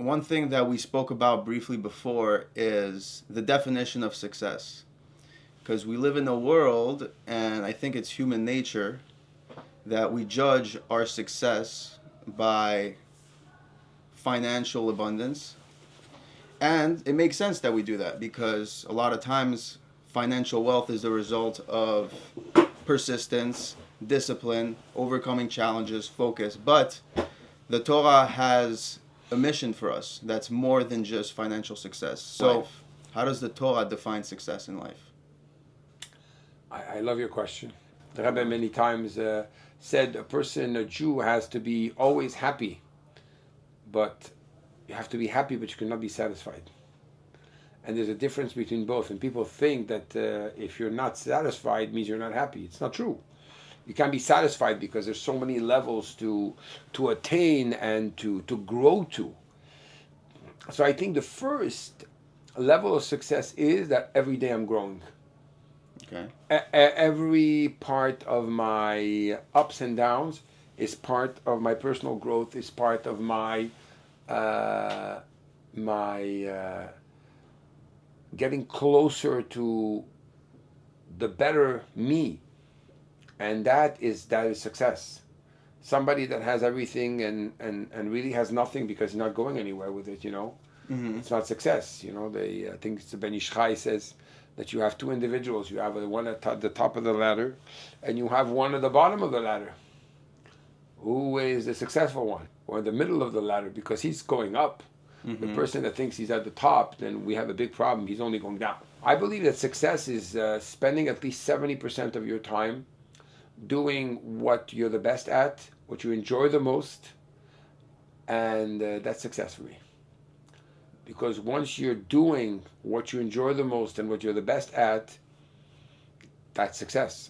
one thing that we spoke about briefly before is the definition of success. Because we live in a world, and I think it's human nature, that we judge our success by financial abundance. And it makes sense that we do that because a lot of times financial wealth is the result of persistence, discipline, overcoming challenges, focus. But the Torah has a mission for us that's more than just financial success. So, how does the Torah define success in life? I love your question. The Rebbe many times said a Jew, has to be always happy, but you have to be happy, but you cannot be satisfied. And there's a difference between both. And people think that if you're not satisfied, it means you're not happy. It's not true. You can't be satisfied because there's so many levels to attain and to grow to. So I think the first level of success is that every day I'm growing. Okay. Every part of my ups and downs is part of my personal growth, is part of my getting closer to the better me, and that is success. Somebody that has everything and really has nothing because he's not going anywhere with it, Mm-hmm. it's not success. I think it's the Ben Ish Chai says that you have two individuals. You have one at the top of the ladder, and you have one at the bottom of the ladder. Who is the successful one? Or in the middle of the ladder, because he's going up. Mm-hmm. The person that thinks he's at the top, then we have a big problem. He's only going down. I believe that success is spending at least 70% of your time doing what you're the best at, what you enjoy the most, and that's success for me. Because once you're doing what you enjoy the most and what you're the best at, that's success.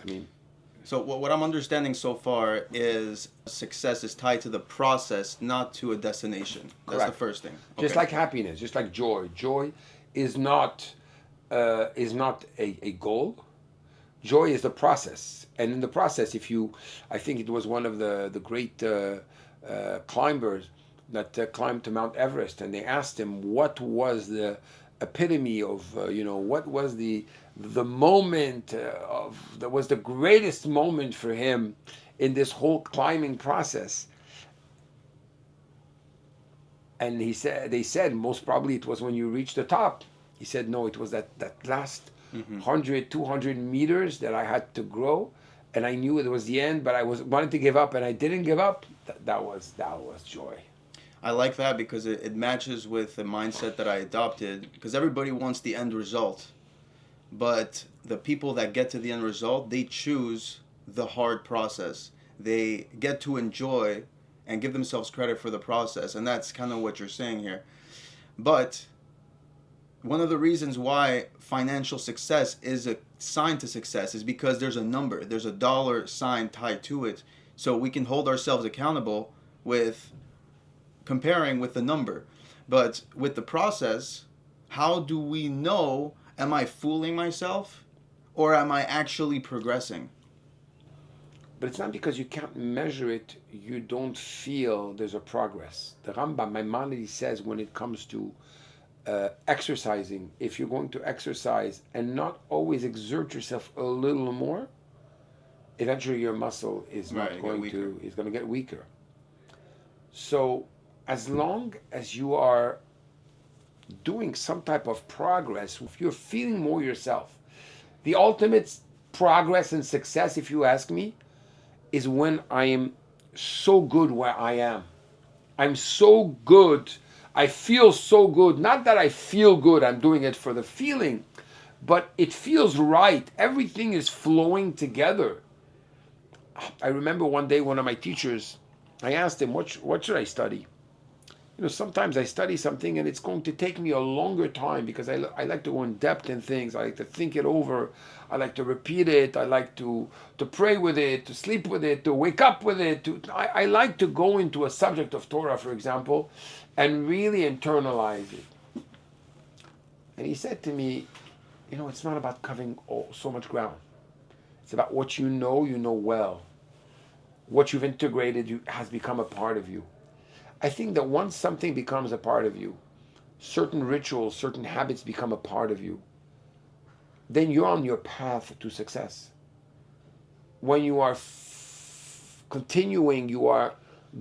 So what I'm understanding so far is success is tied to the process, not to a destination. That's Correct. the first thing. Just Okay. like happiness, just like joy. Joy is not a goal. Joy is the process, and in the process, I think it was one of the great climbers that climbed to Mount Everest, and they asked him what was the epitome of what was the moment that was the greatest moment for him in this whole climbing process. And they said most probably it was when you reached the top. He said no, it was that last 100, 200 meters that I had to grow, and I knew it was the end, but I wanted to give up, and I didn't give up. That was joy. I like that because it matches with the mindset that I adopted, because everybody wants the end result. But the people that get to the end result, they choose the hard process. They get to enjoy and give themselves credit for the process. And that's kind of what you're saying here. But one of the reasons why financial success is a sign to success is because there's a number, there's a dollar sign tied to it. So we can hold ourselves accountable with comparing with the number. But with the process, how do we know, am I fooling myself or am I actually progressing? But it's not because you can't measure it, you don't feel there's a progress. The Rambam Maimonides says when it comes to exercising, if you're going to exercise and not always exert yourself a little more, eventually your muscle is going to get weaker. So as long as you are doing some type of progress, if you're feeling more yourself, the ultimate progress and success, if you ask me, is when I am so good where I am. I'm so good. I feel so good. Not that I feel good, I'm doing it for the feeling, but it feels right. Everything is flowing together. I remember one day one of my teachers, I asked him, what should I study? Sometimes I study something and it's going to take me a longer time because I like to go in depth in things. I like to think it over. I like to repeat it. I like to pray with it, to sleep with it, to wake up with it. I like to go into a subject of Torah, for example, and really internalize it. And he said to me, it's not about covering so much ground. It's about what you know well. What you've integrated has become a part of you. I think that once something becomes a part of you, certain rituals, certain habits become a part of you, then you're on your path to success. When you are continuing, you are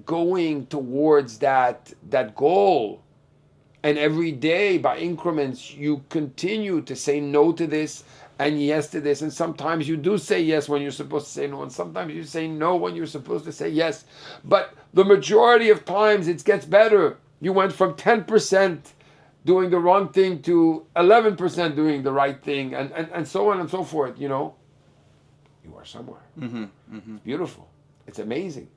going towards that goal, and every day by increments you continue to say no to this and yes to this, and sometimes you do say yes when you're supposed to say no, and sometimes you say no when you're supposed to say yes, but the majority of times it gets better. You went from 10% doing the wrong thing to 11% doing the right thing, and so on and so forth, you know. You are somewhere. It's beautiful. It's amazing,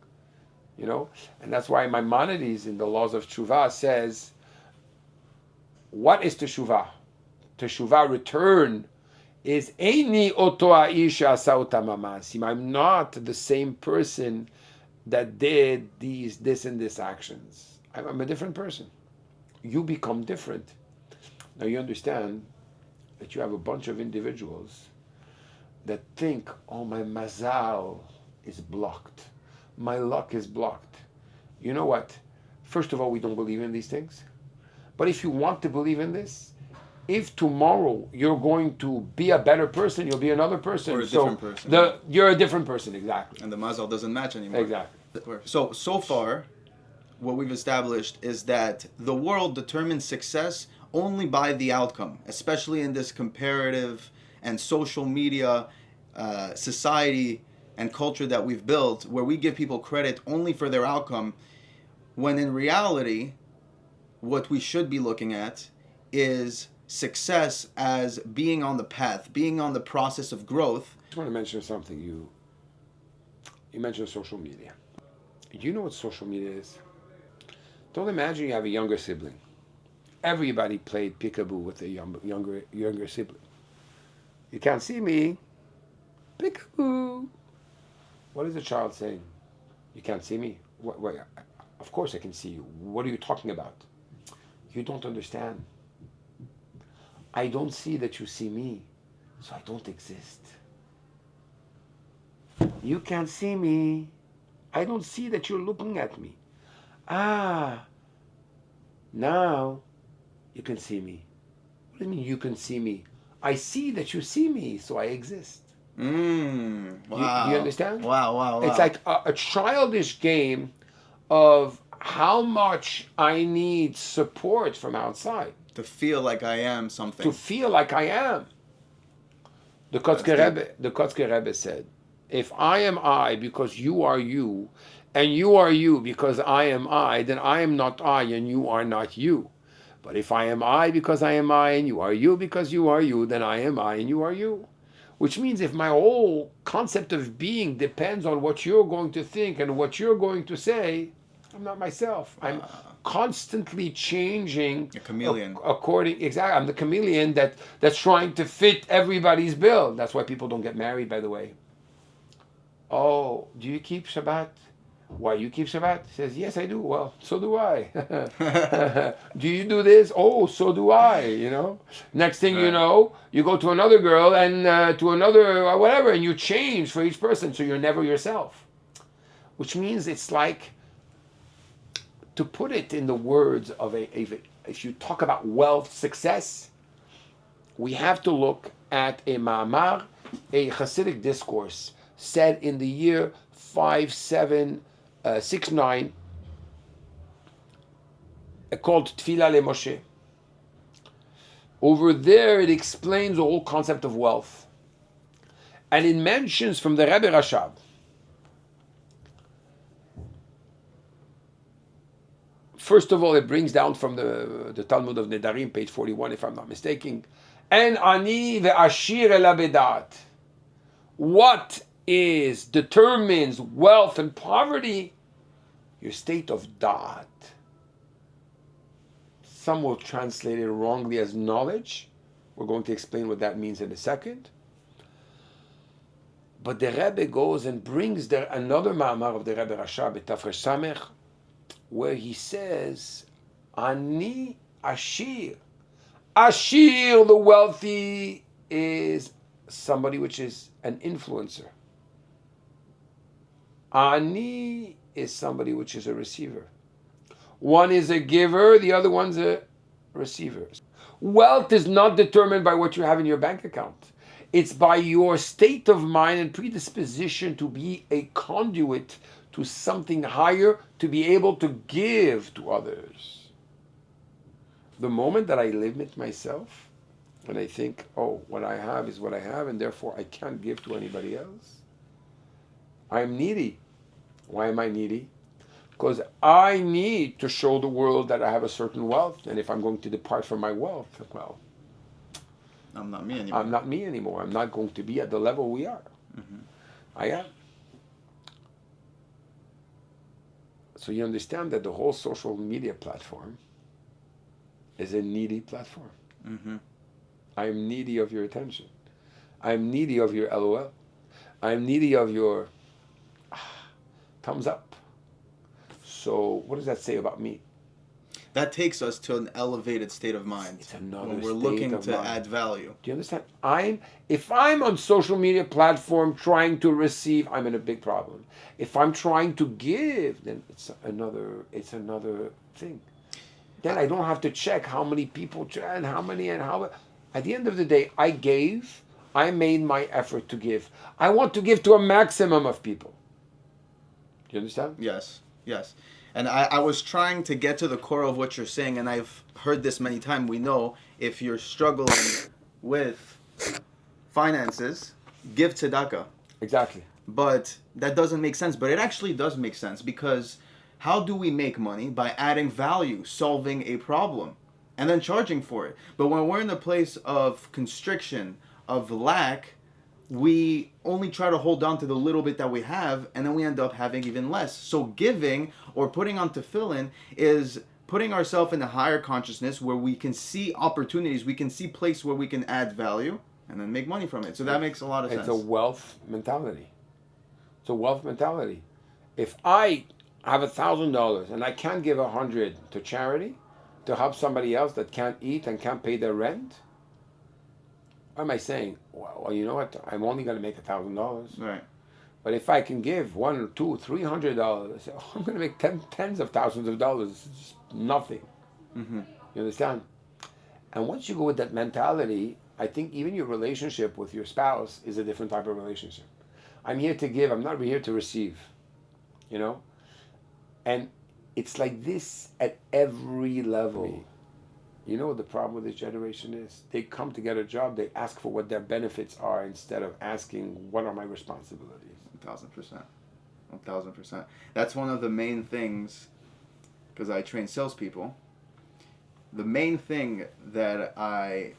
you know. And that's why Maimonides in the Laws of Teshuvah says, what is Teshuvah? Teshuvah, return, is Eini oto ha'isha asauta mamasim. I'm not the same person that did this and this actions. I'm a different person. You become different. Now you understand that you have a bunch of individuals that think, oh, my mazal is blocked. My luck is blocked. You know what? First of all, we don't believe in these things. But if you want to believe in this, if tomorrow you're going to be a better person, you'll be another person. Or a different person. You're a different person, exactly. And the mazal doesn't match anymore. Exactly. So far, what we've established is that the world determines success only by the outcome, especially in this comparative and social media society and culture that we've built, where we give people credit only for their outcome, when in reality, what we should be looking at is success as being on the path, being on the process of growth. I just want to mention something. You mentioned social media. Do you know what social media is? Don't imagine you have a younger sibling. Everybody played peekaboo with a younger sibling. You can't see me. Peekaboo. What is the child saying? You can't see me. What, of course I can see you. What are you talking about? You don't understand. I don't see that you see me, so I don't exist. You can't see me. I don't see that you're looking at me. Ah, now you can see me. What do you mean you can see me? I see that you see me, so I exist. Wow. Do you understand? Wow. It's like a childish game of how much I need support from outside. To feel like I am something. To feel like I am. The Kotzker Rebbe said, if I am I because you are you, and you are you because I am I, then I am not I and you are not you. But if I am I because I am I and you are you because you are you, then I am I and you are you. Which means if my whole concept of being depends on what you're going to think and what you're going to say, I'm not myself. I'm constantly changing. A chameleon. Exactly. I'm the chameleon that's trying to fit everybody's bill. That's why people don't get married, by the way. Oh, do you keep Shabbat? Why, you keep Shabbat? He says, yes, I do. Well, so do I. Do you do this? Oh, so do I, you know. Next thing you know, you go to another girl and to another whatever, and you change for each person, so you're never yourself. Which means it's like, to put it in the words of if you talk about wealth, success, we have to look at a ma'amar, a Hasidic discourse, said in the year 5769, called Tfilah LeMoshe. Over there, it explains the whole concept of wealth. And it mentions from the Rebbe Rashab, first of all, it brings down from the Talmud of Nedarim, page 41, if I'm not mistaken, En ani ve'ashir ela bedat. What determines wealth and poverty? Your state of da'at. Some will translate it wrongly as knowledge. We're going to explain what that means in a second. But the Rebbe goes and brings there another ma'amar of the Rebbe Rashab, Tafresh Samech, where he says, Ani Ashir. Ashir, the wealthy, is somebody which is an influencer. Ani is somebody which is a receiver. One is a giver, the other one's a receiver. Wealth is not determined by what you have in your bank account. It's by your state of mind and predisposition to be a conduit to something higher, to be able to give to others. The moment that I limit myself and I think, oh, what I have is what I have, and therefore I can't give to anybody else, I'm needy. Why am I needy? Because I need to show the world that I have a certain wealth, and if I'm going to depart from my wealth, well, I'm not me anymore. I'm not me anymore. I'm not going to be at the level we are. Mm-hmm. I am. So you understand that the whole social media platform is a needy platform. Mm-hmm. I'm needy of your attention. I'm needy of your LOL. I'm needy of your thumbs up. So what does that say about me? That takes us to an elevated state of mind. It's another when we're state looking of to mind. add value. Do you understand? If I'm on social media platform trying to receive, I'm in a big problem. If I'm trying to give, then it's another thing. Then I don't have to check how many people and how many and how. At the end of the day, I gave. I made my effort to give. I want to give to a maximum of people. Do you understand? Yes, yes. And I was trying to get to the core of what you're saying, and I've heard this many times. We know if you're struggling with finances, give tzedakah. Exactly. But that doesn't make sense. But it actually does make sense, because how do we make money? By adding value, solving a problem, and then charging for it. But when we're in the place of constriction, of lack, we only try to hold on to the little bit that we have, and then we end up having even less. So giving, or putting on tefillin, is putting ourselves in a higher consciousness where we can see opportunities, we can see places where we can add value, and then make money from it. So that makes a lot of sense. It's a wealth mentality. It's a wealth mentality. If I have $1,000 and I can't give 100 to charity to help somebody else that can't eat and can't pay their rent, what am I saying? Well, you know what? I'm only going to make $1,000. Right. But if I can give $100 or $200, $300, I'm going to make tens of thousands of dollars. It's just nothing. Mm-hmm. You understand? And once you go with that mentality, I think even your relationship with your spouse is a different type of relationship. I'm here to give. I'm not here to receive. You know? And it's like this at every level. You know what the problem with this generation is? They come to get a job, they ask for what their benefits are instead of asking, what are my responsibilities? 1,000%. 1,000%. That's one of the main things, because I train salespeople. The main thing that I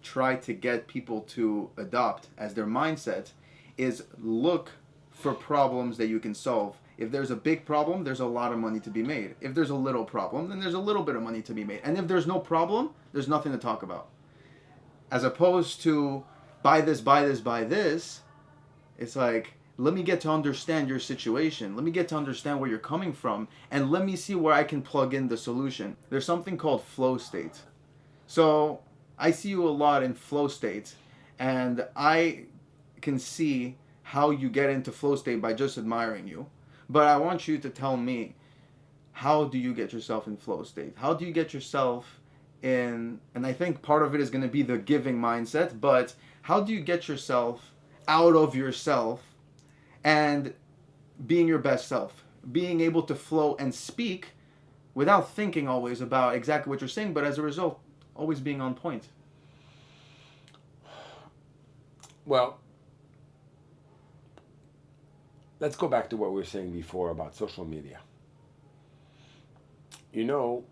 try to get people to adopt as their mindset is look for problems that you can solve. If there's a big problem, there's a lot of money to be made. If there's a little problem, then there's a little bit of money to be made. And if there's no problem, there's nothing to talk about. As opposed to buy this, buy this, buy this, it's like, let me get to understand your situation. Let me get to understand where you're coming from. And let me see where I can plug in the solution. There's something called flow state. So I see you a lot in flow state. And I can see how you get into flow state by just admiring you. But I want you to tell me, how do you get yourself in flow state? How do you get yourself in, and I think part of it is going to be the giving mindset, but how do you get yourself out of yourself and being your best self? Being able to flow and speak without thinking always about exactly what you're saying, but as a result, always being on point. Well, let's go back to what we were saying before about social media. You know,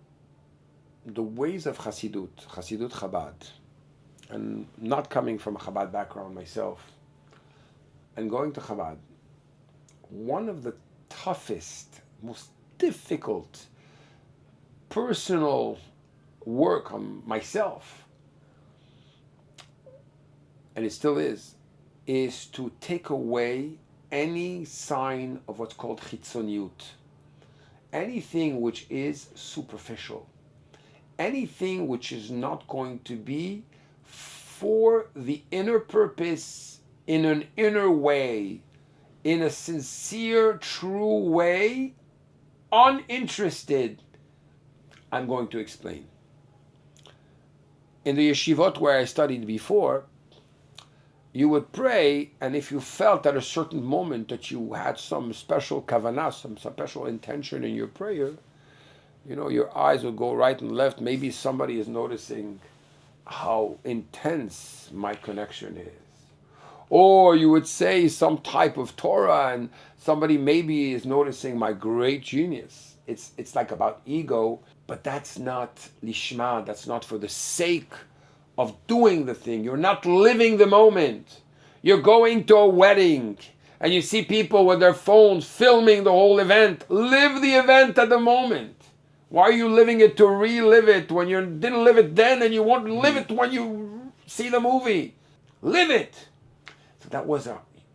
the ways of Hasidut Chabad, and not coming from a Chabad background myself, and going to Chabad, one of the toughest, most difficult personal work on myself, and it still is to take away any sign of what's called chitzoniut, anything which is superficial, anything which is not going to be for the inner purpose, in an inner way, in a sincere, true way, uninterested I'm going to explain. In the yeshivot where I studied before, you would pray, and if you felt at a certain moment that you had some special kavanah, some special intention in your prayer, your eyes would go right and left. Maybe somebody is noticing how intense my connection is. Or you would say some type of Torah, and somebody maybe is noticing my great genius. It's like about ego, but that's not lishma. That's not for the sake of doing the thing. You're not living the moment. You're going to a wedding, and you see people with their phones filming the whole event. Live the event at the moment. Why are you living it to relive it when you didn't live it then, and you won't live it when you see the movie? Live it. So that was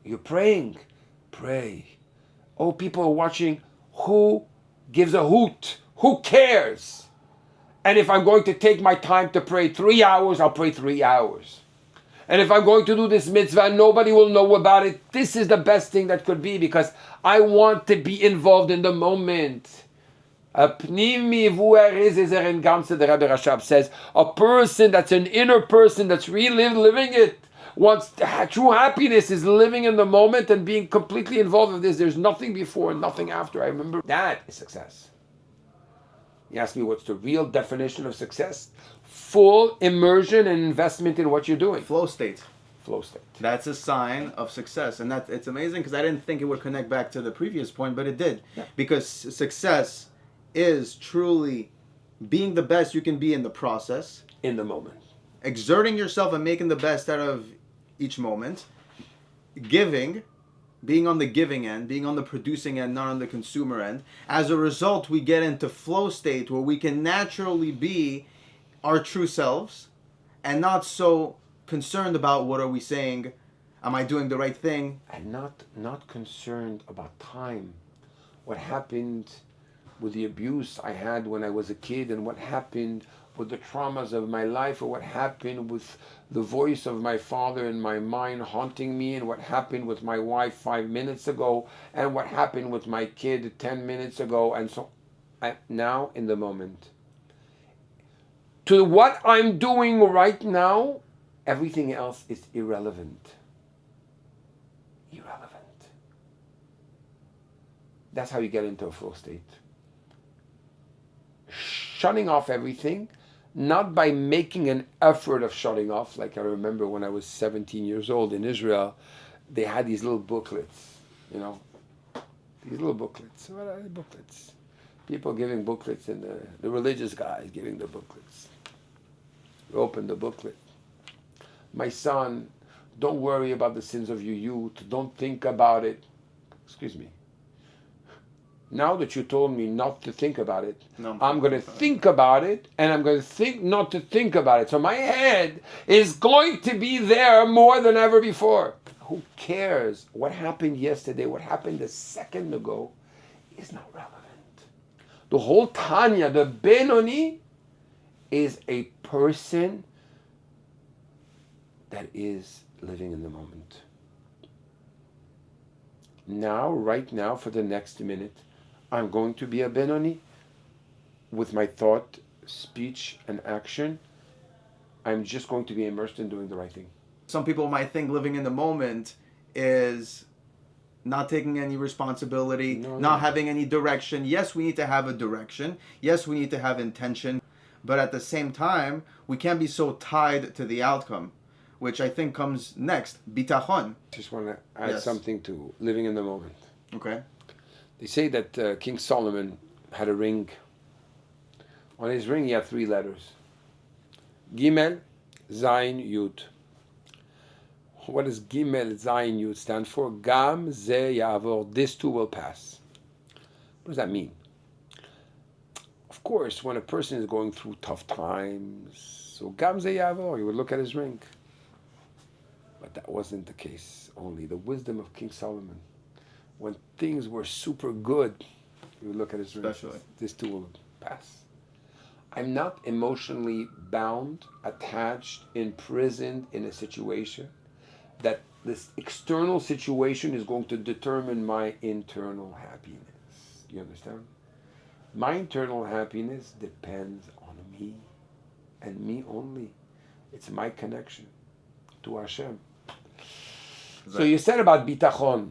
you're praying. Pray. Oh, people are watching. Who gives a hoot? Who cares? And if I'm going to take my time to pray 3 hours, I'll pray 3 hours. And if I'm going to do this mitzvah, nobody will know about it. This is the best thing that could be, because I want to be involved in the moment. A pnimi vuerizizer gamse, the Rabbi Rashab says, a person that's an inner person that's really living it, wants true happiness, is living in the moment and being completely involved with this. There's nothing before and nothing after. I remember that is success. You ask me what's the real definition of success? Full immersion and investment in what you're doing. Flow state. Flow state. That's a sign of success. And it's amazing because I didn't think it would connect back to the previous point, but it did. Yeah. Because success is truly being the best you can be in the process. In the moment. Exerting yourself and making the best out of each moment. Giving. Being on the giving end, being on the producing end, not on the consumer end. As a result, we get into flow state where we can naturally be our true selves and not so concerned about what are we saying, am I doing the right thing? And not concerned about time. What happened with the abuse I had when I was a kid, and what happened with the traumas of my life, or what happened with the voice of my father in my mind haunting me, and what happened with my wife 5 minutes ago, and what happened with my kid 10 minutes ago, and so I'm now in the moment. To what I'm doing right now, everything else is irrelevant. Irrelevant. That's how you get into a flow state. Shutting off everything, not by making an effort of shutting off. Like I remember when I was 17 years old in Israel, they had these little booklets, these little booklets. What are the booklets? People giving booklets, and the religious guys giving the booklets. You open the booklet. My son, don't worry about the sins of your youth. Don't think about it. Excuse me. Now that you told me not to think about it, I'm going to think about it, and I'm going to think not to think about it. So my head is going to be there more than ever before. Who cares? What happened yesterday, what happened a second ago is not relevant. The whole Tanya, the Benoni, is a person that is living in the moment. Now, right now, for the next minute, I'm going to be a Benoni with my thought, speech, and action. I'm just going to be immersed in doing the right thing. Some people might think living in the moment is not taking any responsibility, not having any direction. Yes, we need to have a direction. Yes, we need to have intention. But at the same time, we can't be so tied to the outcome, which I think comes next. Bitachon. Just want to add something to living in the moment. Okay. They say that King Solomon had a ring. On his ring, he had 3 letters. Gimel, Zayin, Yud. What does Gimel, Zayin, Yud stand for? Gam, Ze, Yavor. This too will pass. What does that mean? Of course, when a person is going through tough times, so Gam, Ze, Yavor, you would look at his ring. But that wasn't the case. Only the wisdom of King Solomon. When things were super good, you would look at his ring. Especially. This too will pass. I'm not emotionally bound, attached, imprisoned in a situation that this external situation is going to determine my internal happiness. You understand? My internal happiness depends on me and me only. It's my connection to Hashem. So you said about bitachon.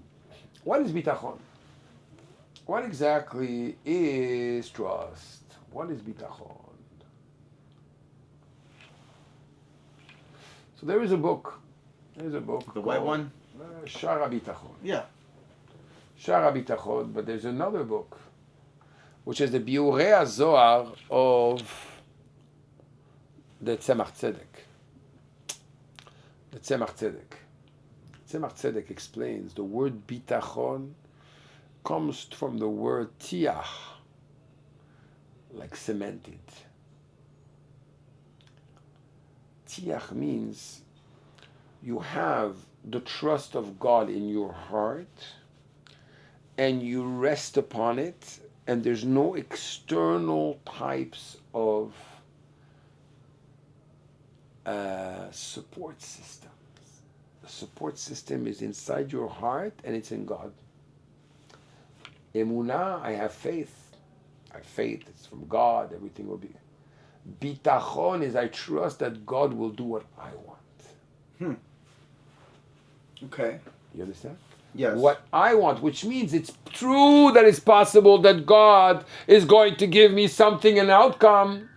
What is bitachon? What exactly is trust? What is bitachon? So there is a book. There's a book. The white one? Shara Bitachon. Yeah. Shara Bitachon, but there's another book, which is the Biurei Zohar of the Tzemach Tzedek. The Tzemach Tzedek. Tzemach Tzedek explains the word bitachon comes from the word tiach, like cemented. Tiach means you have the trust of God in your heart and you rest upon it, and there's no external types of support systems. The support system is inside your heart and it's in God. Emunah, I have faith. I have faith, it's from God, everything will be. Bitachon is I trust that God will do what I want. Okay. You understand? Yes. What I want, which means it's true that it's possible that God is going to give me something, an outcome,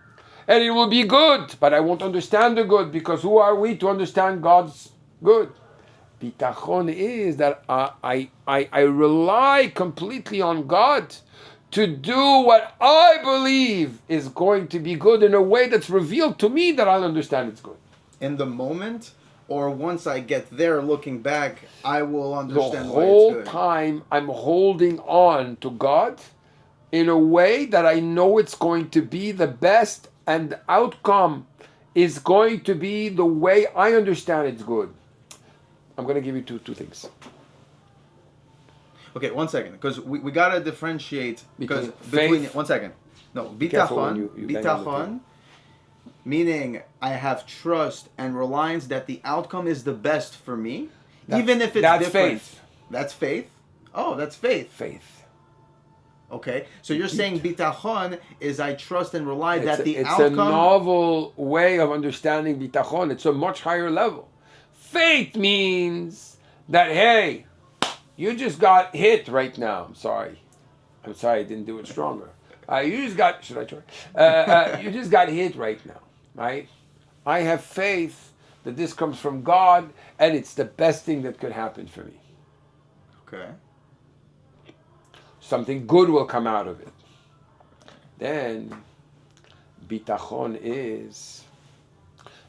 and it will be good, but I won't understand the good, because who are we to understand God's good? Bitachon is that I rely completely on God to do what I believe is going to be good in a way that's revealed to me that I'll understand it's good. In the moment, or once I get there looking back, I will understand why The whole it's good. time I'm holding on to God in a way that I know it's going to be the best, and the outcome is going to be the way I understand it's good. I'm going to give you two things. Okay, 1 second, because we gotta differentiate because Between between faith- 1 second. No, Careful when bitachon, you bang on the bitachon, meaning I have trust and reliance that the outcome is the best for me, even if it's that's different. faith. That's faith. Oh, that's faith. Faith. Okay, so you're saying bitachon is I trust and rely that the It's outcome. a novel way of understanding bitachon. It's a much higher level. Faith means that, hey, you just got hit right now. I'm sorry I didn't do it stronger. You just got, should I try? You just got hit right now, right? I have faith that this comes from God and it's the best thing that could happen for me. Okay. Something good will come out of it. Then, bitachon is,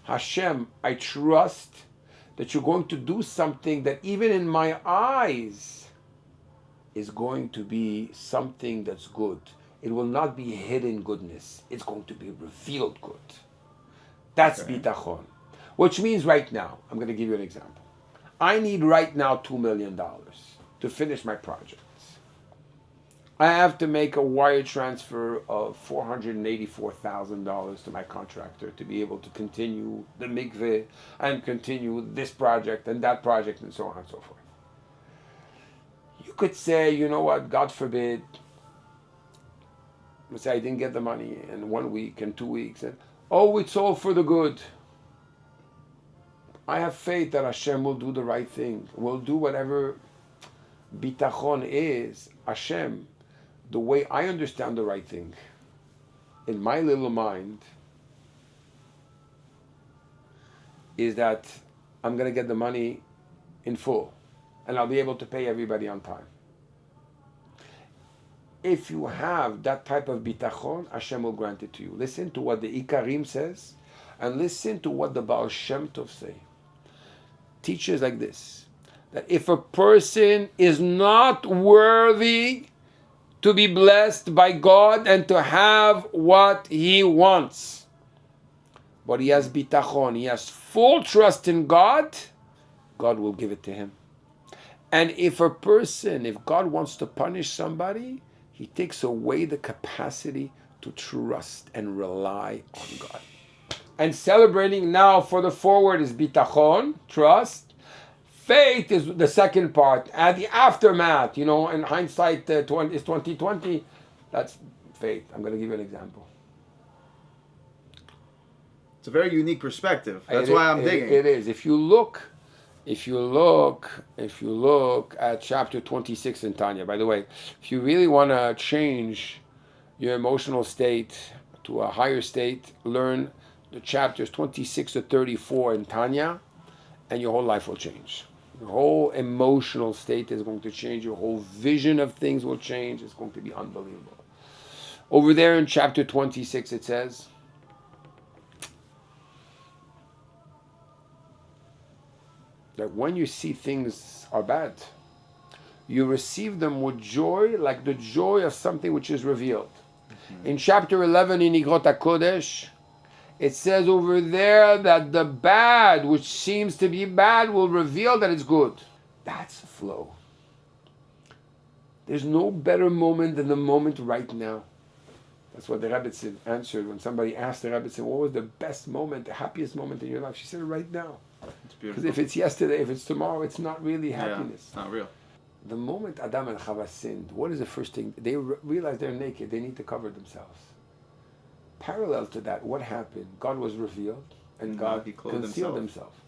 Hashem, I trust that you're going to do something that even in my eyes is going to be something that's good. It will not be hidden goodness. It's going to be revealed good. That's bitachon. Which means right now, I'm going to give you an example. I need right now $2 million to finish my projects. I have to make a wire transfer of $484,000 to my contractor to be able to continue the mikveh and continue this project and that project and so on and so forth. You could say, you know what, God forbid, let's say I didn't get the money in 1 week and 2 weeks, and oh, it's all for the good. I have faith that Hashem will do the right thing, will do whatever bitachon is. Hashem, the way I understand the right thing, in my little mind, is that I'm going to get the money in full and I'll be able to pay everybody on time. If you have that type of bitachon, Hashem will grant it to you. Listen to what the Ikarim says and listen to what the Baal Shem Tov say. Teaches like this, that if a person is not worthy to be blessed by God and to have what he wants, but he has bitachon, he has full trust in God, God will give it to him. And if God wants to punish somebody, he takes away the capacity to trust and rely on God. And celebrating now for the forward is bitachon, trust. Faith is the second part, and the aftermath. In hindsight, is 2020. That's faith. I'm going to give you an example. It's a very unique perspective. That's why I'm digging. It is. If you look at chapter 26 in Tanya, by the way, if you really want to change your emotional state to a higher state, learn the chapters 26 to 34 in Tanya, and your whole life will change. Your whole emotional state is going to change. Your whole vision of things will change. It's going to be unbelievable. Over there in chapter 26, it says, that when you see things are bad, you receive them with joy, like the joy of something which is revealed. Mm-hmm. In chapter 11 in Igrot HaKodesh, it says over there that the bad, which seems to be bad, will reveal that it's good. That's the flow. There's no better moment than the moment right now. That's what the Rebbitzin answered when somebody asked the Rebbitzin, what was the best moment, the happiest moment in your life? She said, right now. Because if it's yesterday, if it's tomorrow, it's not really happiness. Yeah, not real. The moment Adam and Chava sinned, what is the first thing? They realize they're naked. They need to cover themselves. Parallel to that, what happened? God was revealed, and God concealed himself.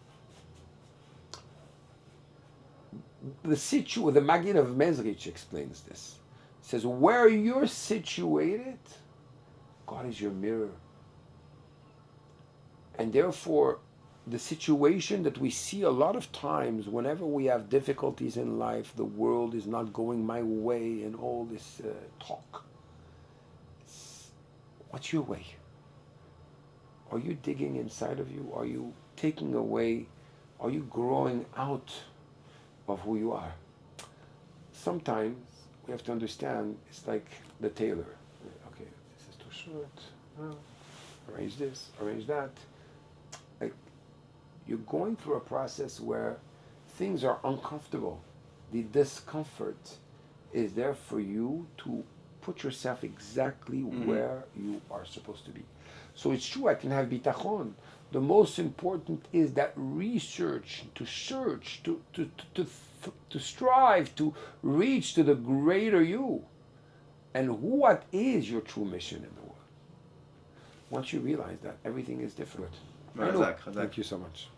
The Maggid of Mezrich explains this. It says, where you're situated, God is your mirror. And therefore, the situation that we see a lot of times whenever we have difficulties in life, the world is not going my way and all this talk. What's your way? Are you digging inside of you? Are you taking away? Are you growing out of who you are? Sometimes we have to understand it's like the tailor. Okay, this is too short. Arrange this, arrange that. You're going through a process where things are uncomfortable. The discomfort is there for you to put yourself exactly where you are supposed to be. So it's true, I can have bitachon. The most important is that research, to search, to strive, to reach to the greater you. And what is your true mission in the world? Once you realize that, everything is different. Thank you so much.